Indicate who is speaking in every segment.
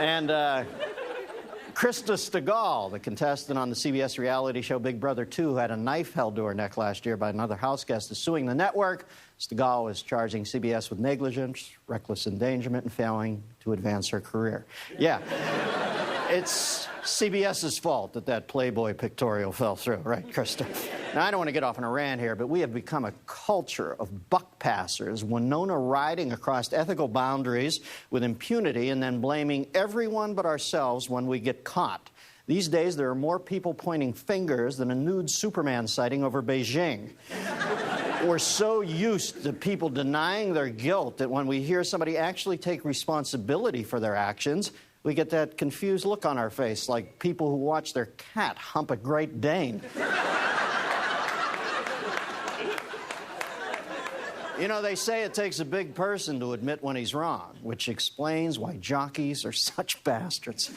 Speaker 1: And Krista Stegall, the contestant on the CBS reality show Big Brother 2, who had a knife held to her neck last year by another house guest, is suing the network. Stegall is charging CBS with negligence, reckless endangerment, and failing to advance her career. Yeah, it's CBS's fault that that Playboy pictorial fell through, right, Krista? Now, I don't want to get off on a rant here, but we have become a culture of buck passers, Winona riding across ethical boundaries with impunity and then blaming everyone but ourselves when we get caught. These days, there are more people pointing fingers than a nude Superman sighting over Beijing. We're so used to people denying their guilt that when we hear somebody actually take responsibility for their actions, we get that confused look on our face, like people who watch their cat hump a Great Dane. You know, they say it takes a big person to admit when he's wrong, which explains why jockeys are such bastards.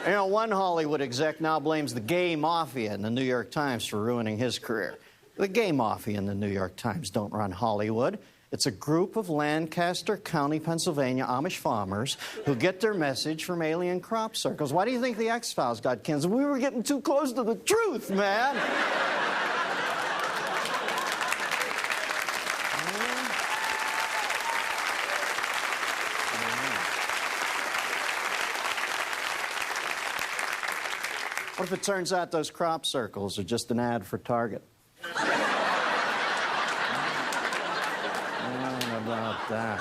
Speaker 1: You know, one Hollywood exec now blames the gay mafia in the New York Times for ruining his career. The gay mafia in the New York Times don't run Hollywood. It's a group of Lancaster County, Pennsylvania Amish farmers who get their message from alien crop circles. Why do you think the X-Files got canceled? We were getting too close to the truth, man. What if it turns out those crop circles are just an ad for Target? That.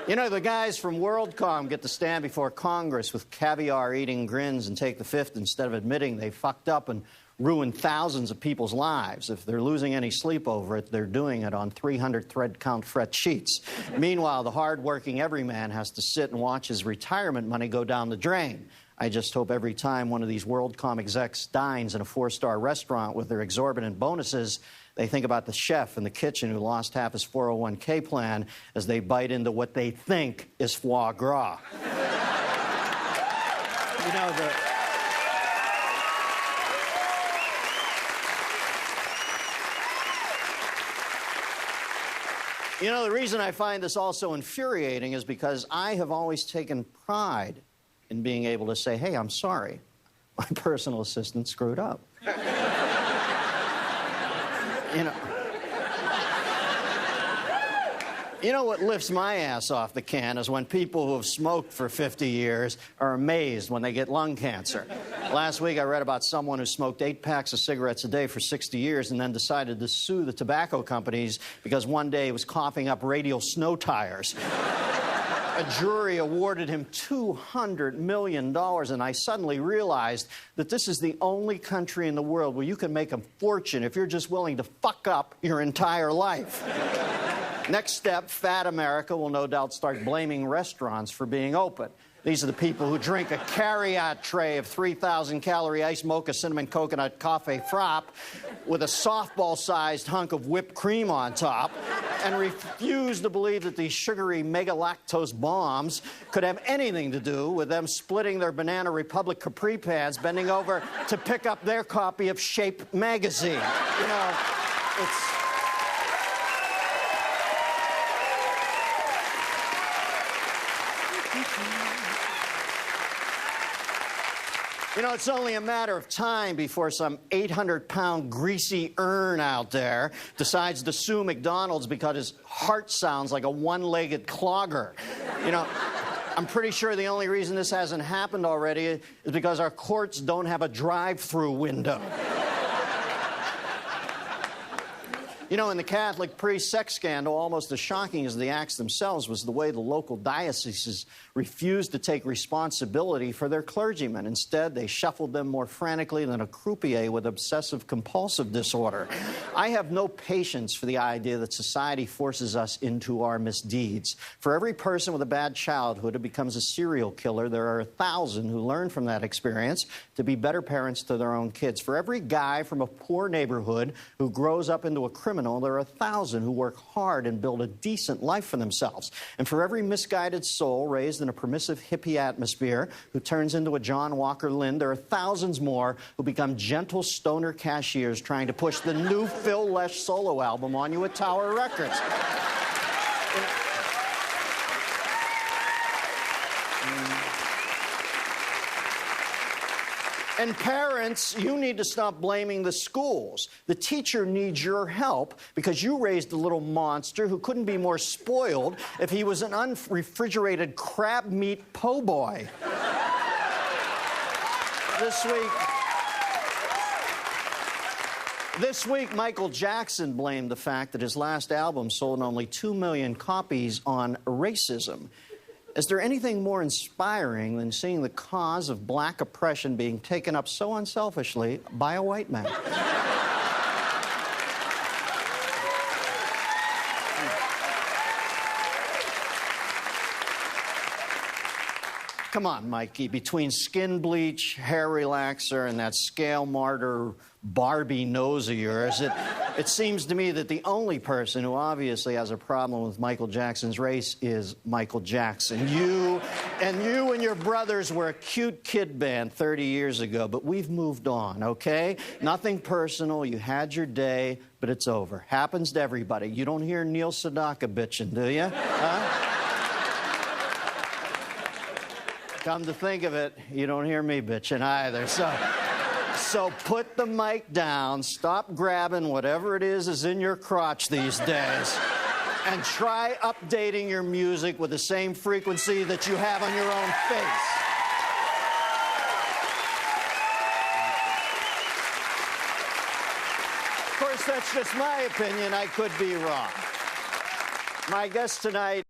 Speaker 1: You know, the guys from WorldCom get to stand before Congress with caviar-eating grins and take the fifth instead of admitting they fucked up and ruined thousands of people's lives. If they're losing any sleep over it, they're doing it on 300 thread-count fret sheets. Meanwhile, the hard-working everyman has to sit and watch his retirement money go down the drain. I just hope every time one of these WorldCom execs dines in a four-star restaurant with their exorbitant bonuses, they think about the chef in the kitchen who lost half his 401k plan as they bite into what they think is foie gras. You know, the reason I find this all so infuriating is because I have always taken pride in being able to say, hey, I'm sorry. My personal assistant screwed up. You know what lifts my ass off the can is when people who have smoked for 50 years are amazed when they get lung cancer. Last week I read about someone who smoked 8 packs of cigarettes a day for 60 years and then decided to sue the tobacco companies because one day he was coughing up radial snow tires. A jury awarded him $200 million, and I suddenly realized that this is the only country in the world where you can make a fortune if you're just willing to fuck up your entire life. Next step, fat America will no doubt start blaming restaurants for being open. These are the people who drink a carry-out tray of 3,000-calorie iced mocha cinnamon coconut coffee frap with a softball-sized hunk of whipped cream on top and refuse to believe that these sugary mega-lactose bombs could have anything to do with them splitting their Banana Republic capri pants, bending over to pick up their copy of Shape magazine. You know, it's... You know, it's only a matter of time before some 800-pound greasy urn out there decides to sue McDonald's because his heart sounds like a one-legged clogger. You know, I'm pretty sure the only reason this hasn't happened already is because our courts don't have a drive-through window. You know, in the Catholic priest sex scandal, almost as shocking as the acts themselves was the way the local dioceses refused to take responsibility for their clergymen. Instead, they shuffled them more frantically than a croupier with obsessive-compulsive disorder. I have no patience for the idea that society forces us into our misdeeds. For every person with a bad childhood who becomes a serial killer, there are 1,000 who learn from that experience to be better parents to their own kids. For every guy from a poor neighborhood who grows up into a criminal, criminal, there are 1,000 who work hard and build a decent life for themselves. And for every misguided soul raised in a permissive hippie atmosphere who turns into a John Walker Lynn, there are thousands more who become gentle stoner cashiers trying to push the new Phil Lesh solo album on you at Tower Records. And parents, you need to stop blaming the schools. The teacher needs your help because you raised a little monster who couldn't be more spoiled if he was an unrefrigerated crab meat po' boy. This week, Michael Jackson blamed the fact that his last album sold only 2 million copies on racism. Is there anything more inspiring than seeing the cause of black oppression being taken up so unselfishly by a white man? Come on, Mikey. Between skin bleach, hair relaxer, and that scale martyr Barbie nose of yours, it seems to me that the only person who obviously has a problem with Michael Jackson's race is Michael Jackson. You and your brothers were a cute kid band 30 years ago, but we've moved on, okay? Nothing personal. You had your day, but it's over. Happens to everybody. You don't hear Neil Sedaka bitching, do you? Huh? Come to think of it, you don't hear me bitching either. So put the mic down, stop grabbing whatever it is in your crotch these days, and try updating your music with the same frequency that you have on your own face. Of course, that's just my opinion. I could be wrong. My guest tonight